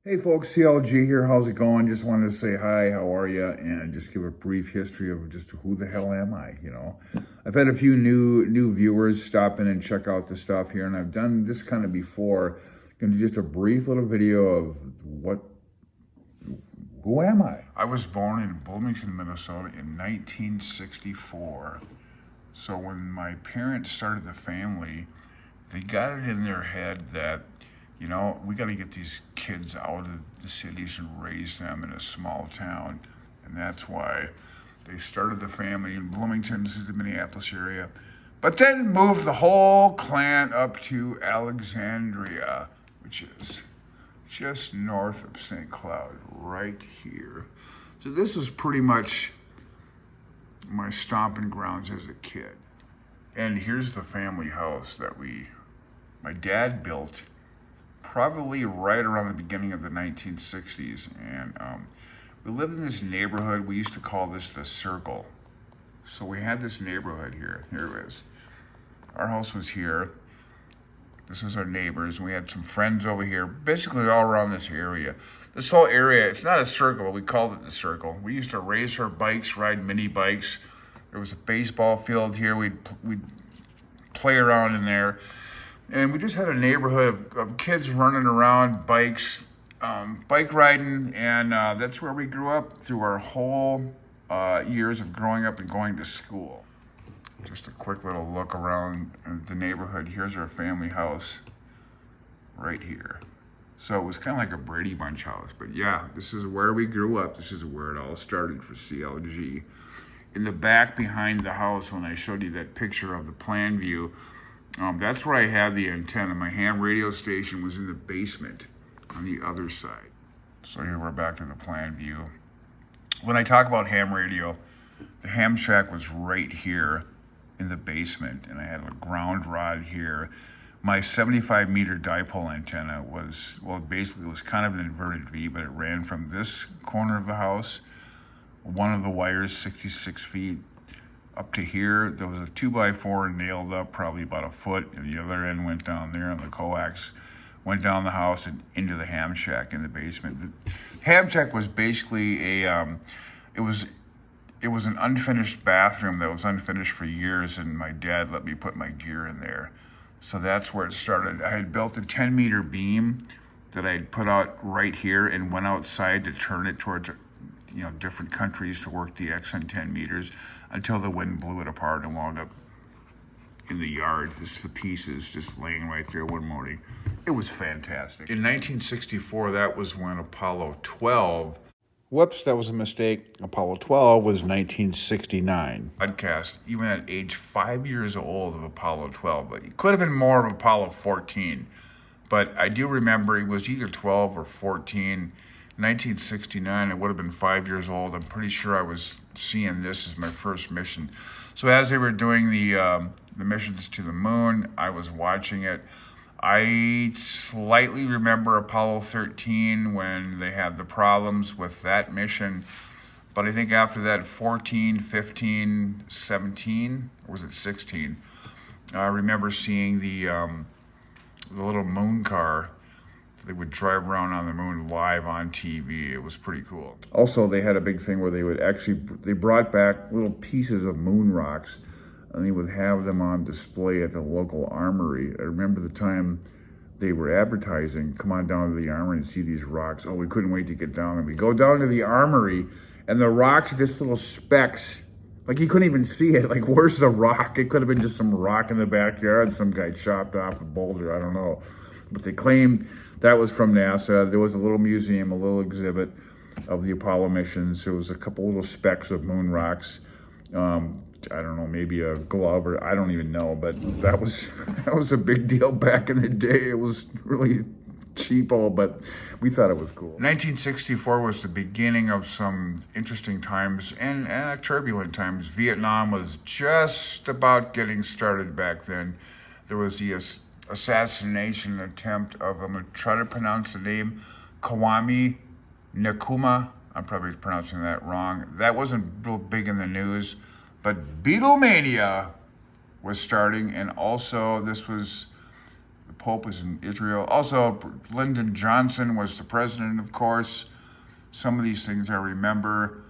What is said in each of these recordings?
Hey folks, CLG here. How's it going? Just wanted to say hi, how are you? And just give a brief history of just who the hell am I. I've had a few new viewers stop in and check out the stuff here, and I've done this kind of before. Gonna do just a brief little video of who am I? I was born in Bloomington, Minnesota in 1964. So when my parents started the family, they got it in their head that we got to get these kids out of the cities and raise them in a small town. And that's why they started the family in Bloomington, this is the Minneapolis area, but then moved the whole clan up to Alexandria, which is just north of St. Cloud, right here. So this is pretty much my stomping grounds as a kid. And here's the family house that my dad built probably right around the beginning of the 1960s. And we lived in this neighborhood. We used to call this the Circle. So we had this neighborhood here. Here it is. Our house was here. This was our neighbors. And we had some friends over here, basically all around this area. This whole area, it's not a circle, but we called it the Circle. We used to race our bikes, ride mini bikes. There was a baseball field here. We'd play around in there. And we just had a neighborhood of kids running around, bikes, bike riding, and that's where we grew up through our whole years of growing up and going to school. Just a quick little look around the neighborhood. Here's our family house right here. So it was kind of like a Brady Bunch house, but yeah, this is where we grew up. This is where it all started for CLG. In the back behind the house, when I showed you that picture of the plan view, that's where I had the antenna. My ham radio station was in the basement on the other side. So here we're back to the plan view. When I talk about ham radio, the ham shack was right here in the basement, and I had a ground rod here. My 75 meter dipole antenna was, well, basically it was kind of an inverted V, but it ran from this corner of the house, one of the wires 66 feet, up to here. There was a 2x4 nailed up probably about a foot, and the other end went down there, and the coax went down the house and into the ham shack in the basement. The ham shack was basically it was an unfinished bathroom that was unfinished for years, and my dad let me put my gear in there. So that's where it started. I had built a 10-meter beam that I had put out right here and went outside to turn it towards different countries to work the X on 10 meters until the wind blew it apart and wound up in the yard. Just the pieces just laying right there one morning. It was fantastic. In 1964, that was when Apollo 12. Whoops, that was a mistake. Apollo 12 was 1969. Podcast, even at age 5 years old, of Apollo 12. But it could have been more of Apollo 14. But I do remember it was either 12 or 14. 1969, I would have been 5 years old. I'm pretty sure I was seeing this as my first mission. So as they were doing the missions to the moon, I was watching it. I slightly remember Apollo 13 when they had the problems with that mission. But I think after that, 14, 15, 17, or was it 16? I remember seeing the little moon car. They would drive around on the moon live on TV. It was pretty cool. Also, they had a big thing where they brought back little pieces of moon rocks, and they would have them on display at the local armory. I remember the time they were advertising, come on down to the armory and see these rocks. Oh, we couldn't wait to get down. And we go down to the armory, and the rocks are just little specks. Like, you couldn't even see it. Like, where's the rock? It could have been just some rock in the backyard. Some guy chopped off a boulder. I don't know. But they claimed that was from NASA. There was a little museum, a little exhibit of the Apollo missions. There was a couple little specks of moon rocks. I don't know, maybe a glove, or I don't even know. But that was a big deal back in the day. It was really cheapo, but we thought it was cool. 1964 was the beginning of some interesting times and turbulent times. Vietnam was just about getting started back then. There was the assassination attempt of, I'm going to try to pronounce the name, Kwame Nkrumah. I'm probably pronouncing that wrong. That wasn't real big in the news, but Beatlemania was starting, and also this was Pope was in Israel. Also, Lyndon Johnson was the president, of course. Some of these things I remember.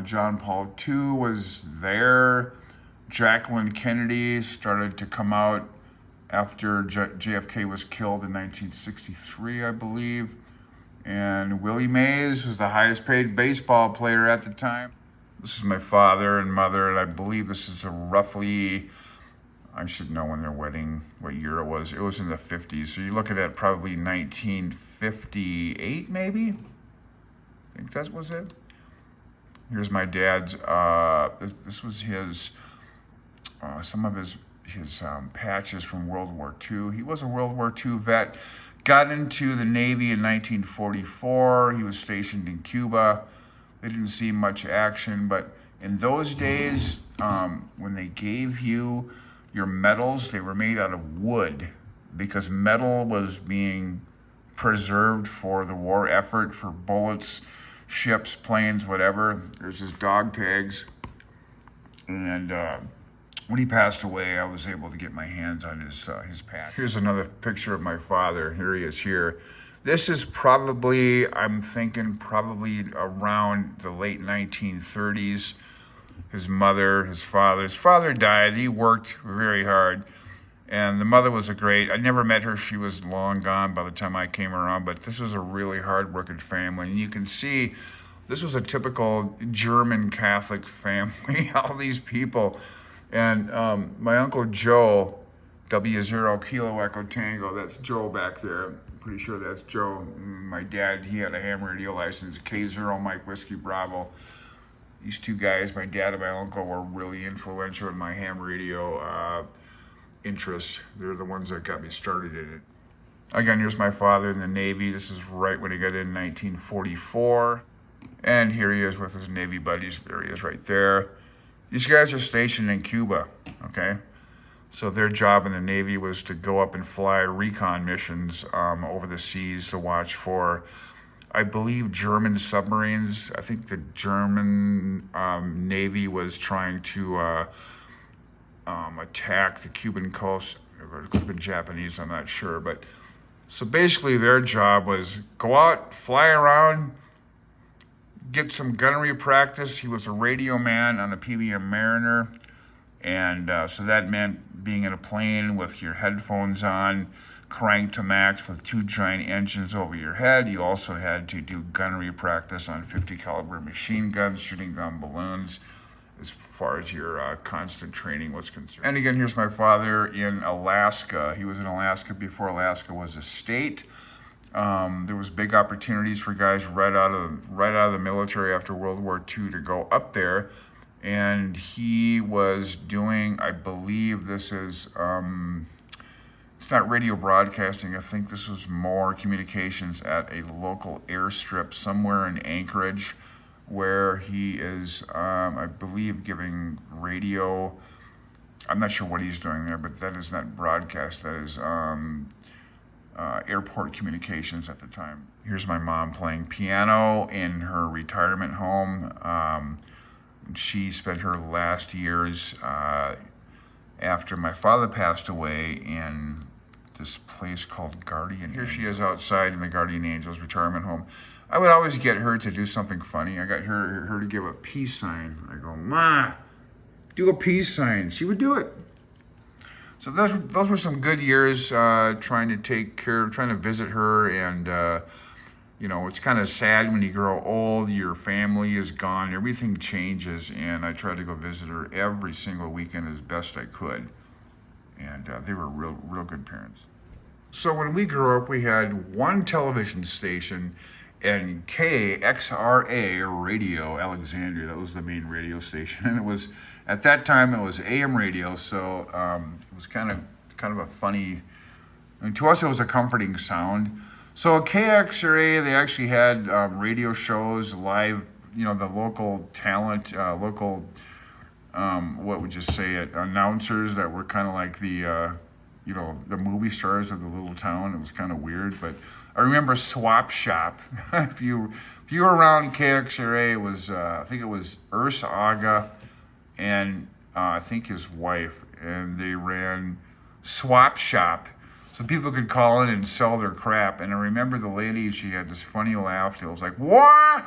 John Paul II was there. Jacqueline Kennedy started to come out after JFK was killed in 1963, I believe. And Willie Mays was the highest paid baseball player at the time. This is my father and mother, and I believe this is a roughly, I should know when their wedding, what year it was. It was in the 50s. So you're looking at probably 1958, maybe? I think that was it. Here's my dad's, this was his, some of his patches from World War II. He was a World War II vet, got into the Navy in 1944. He was stationed in Cuba. They didn't see much action, but in those days, when they gave you your medals, they were made out of wood because metal was being preserved for the war effort, for bullets, ships, planes, whatever. There's his dog tags. And when he passed away, I was able to get my hands on his patch. Here's another picture of my father. Here he is here. This is probably, I'm thinking, probably around the late 1930s. His mother, his father died. He worked very hard. And the mother was I never met her. She was long gone by the time I came around. But this was a really hard-working family. And you can see this was a typical German Catholic family. All these people. And my Uncle Joe, W0 Kilo Echo Tango, that's Joe back there. I'm pretty sure that's Joe. And my dad, he had a ham radio license, K0 Mike Whiskey Bravo. These two guys, my dad and my uncle, were really influential in my ham radio interest. They're the ones that got me started in it. Again, here's my father in the Navy. This is right when he got in 1944. And here he is with his Navy buddies. There he is right there. These guys are stationed in Cuba, okay? So their job in the Navy was to go up and fly recon missions over the seas to watch for, I believe, German submarines. I think the German Navy was trying to attack the Cuban coast. Or it could have been Japanese, I'm not sure. But so basically their job was go out, fly around, get some gunnery practice. He was a radio man on a PBM Mariner. And so that meant being in a plane with your headphones on, cranked to max with two giant engines over your head. You also had to do gunnery practice on 50 caliber machine guns, shooting down balloons, as far as your constant training was concerned. And again, here's my father in Alaska. He was in Alaska before Alaska was a state. There was big opportunities for guys right out of the military after World War II to go up there. And he was doing, I believe this is, it's not radio broadcasting. I think this was more communications at a local airstrip somewhere in Anchorage, where he is, I believe, giving radio. I'm not sure what he's doing there, but that is not broadcast. That is airport communications at the time. Here's my mom playing piano in her retirement home. She spent her last years after my father passed away in this place called Guardian. Here she is outside in the Guardian Angels retirement home. I would always get her to do something funny. I got her to give a peace sign. I go, Ma, do a peace sign. She would do it. So those were some good years trying to visit her. And you know, it's kind of sad when you grow old, your family is gone, everything changes. And I tried to go visit her every single weekend as best I could. And they were real good parents. So when we grew up, we had one television station and KXRA radio, Alexandria. That was the main radio station. And it was, at that time, it was AM radio. So it was kind of a funny, and to us, it was a comforting sound. So at KXRA, they actually had radio shows, live, you know, the local talent, what would you say it, announcers that were kind of like the, you know, the movie stars of the little town. It was kind of weird, but I remember Swap Shop. if you were around KXRA, it was, I think it was Urs Aga and I think his wife, and they ran Swap Shop so people could call in and sell their crap. And I remember the lady, she had this funny laugh. It was like, what?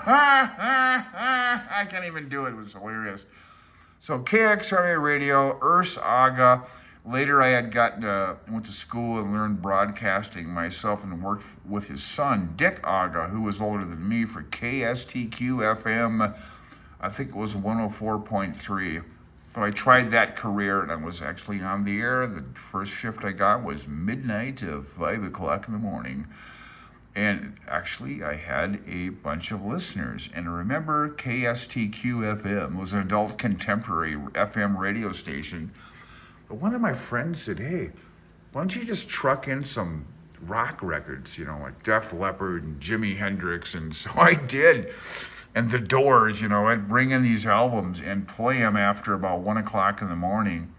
I can't even do it. It was hilarious. So KXRA Radio, Urs Aga. Later I had went to school and learned broadcasting myself and worked with his son, Dick Aga, who was older than me, for KSTQ FM. I think it was 104.3. So I tried that career, and I was actually on the air. The first shift I got was midnight to 5 o'clock in the morning. And actually, I had a bunch of listeners. And I remember KSTQ FM was an adult contemporary FM radio station. But one of my friends said, hey, why don't you just truck in some rock records, like Def Leppard and Jimi Hendrix. And so I did. And the Doors, I'd bring in these albums and play them after about 1 o'clock in the morning.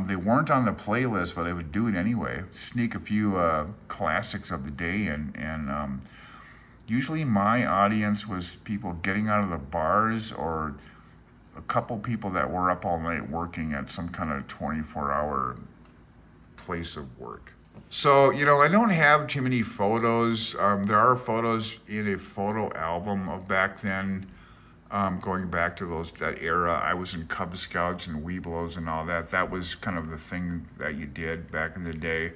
They weren't on the playlist, but I would do it anyway. Sneak a few classics of the day in. And usually my audience was people getting out of the bars or a couple people that were up all night working at some kind of 24-hour place of work. So, I don't have too many photos. There are photos in a photo album of back then, going back to that era. I was in Cub Scouts and Webelos and all that. That was kind of the thing that you did back in the day.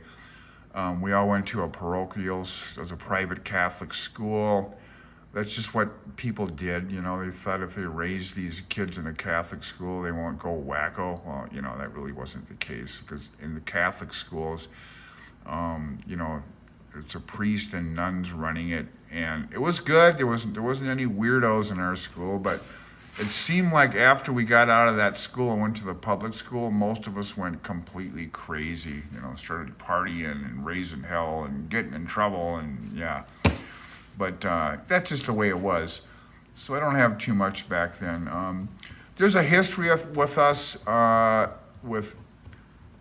We all went to a parochial, it was a private Catholic school. That's just what people did, They thought if they raised these kids in a Catholic school, they won't go wacko. Well, that really wasn't the case, because in the Catholic schools, it's a priest and nuns running it, and it was good. There wasn't any weirdos in our school, but it seemed like after we got out of that school and went to the public school, most of us went completely crazy, started partying and raising hell and getting in trouble, and yeah. But that's just the way it was. So I don't have too much back then. There's a history with us, with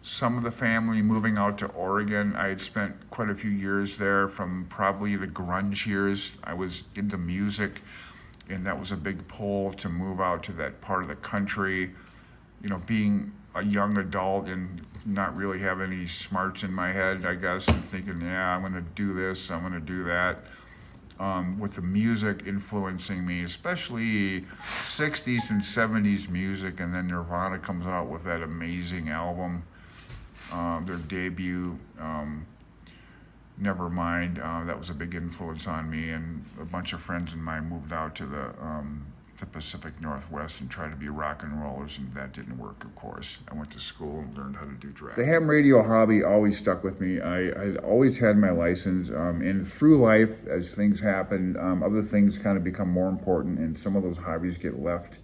some of the family moving out to Oregon. I had spent quite a few years there, from probably the grunge years. I was into music, and that was a big pull to move out to that part of the country. Being a young adult and not really have any smarts in my head, I guess, and thinking, yeah, I'm gonna do this, I'm gonna do that. With the music influencing me, especially 60s and 70s music, and then Nirvana comes out with that amazing album, their debut, Nevermind. That was a big influence on me, and a bunch of friends of mine moved out to the Pacific Northwest and tried to be rock and rollers, and that didn't work, of course. I went to school and learned how to do drag. The ham radio hobby always stuck with me. I always had my license, and through life, as things happen, other things kind of become more important, and some of those hobbies get left.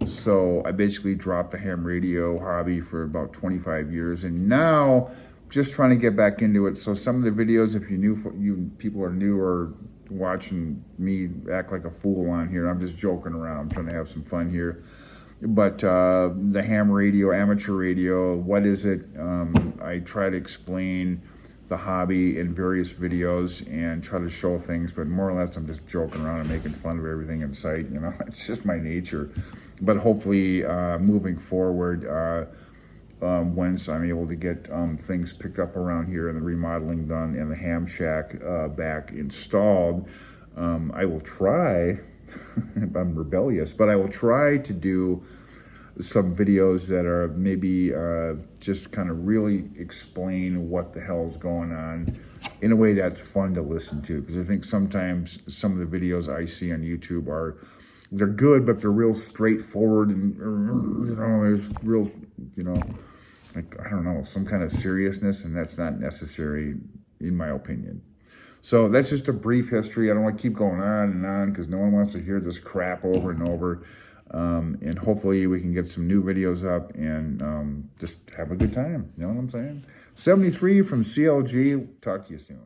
So I basically dropped the ham radio hobby for about 25 years, and now just trying to get back into it. So some of the videos, if you people are new or watching me act like a fool on here, I'm just joking around. I'm trying to have some fun here. But the ham radio, amateur radio, what is it? I try to explain the hobby in various videos and try to show things, but more or less I'm just joking around and making fun of everything in sight. It's just my nature. But hopefully moving forward, once I'm able to get things picked up around here and the remodeling done and the ham shack back installed, I will try, I'm rebellious, but I will try to do some videos that are maybe just kind of really explain what the hell's going on in a way that's fun to listen to. Because I think sometimes some of the videos I see on YouTube they're good, but they're real straightforward, and there's real, like, I don't know, some kind of seriousness, and that's not necessary in my opinion. So that's just a brief history. I don't want to keep going on and on because no one wants to hear this crap over and over. And hopefully we can get some new videos up and just have a good time. You know what I'm saying? 73 from CLG. Talk to you soon.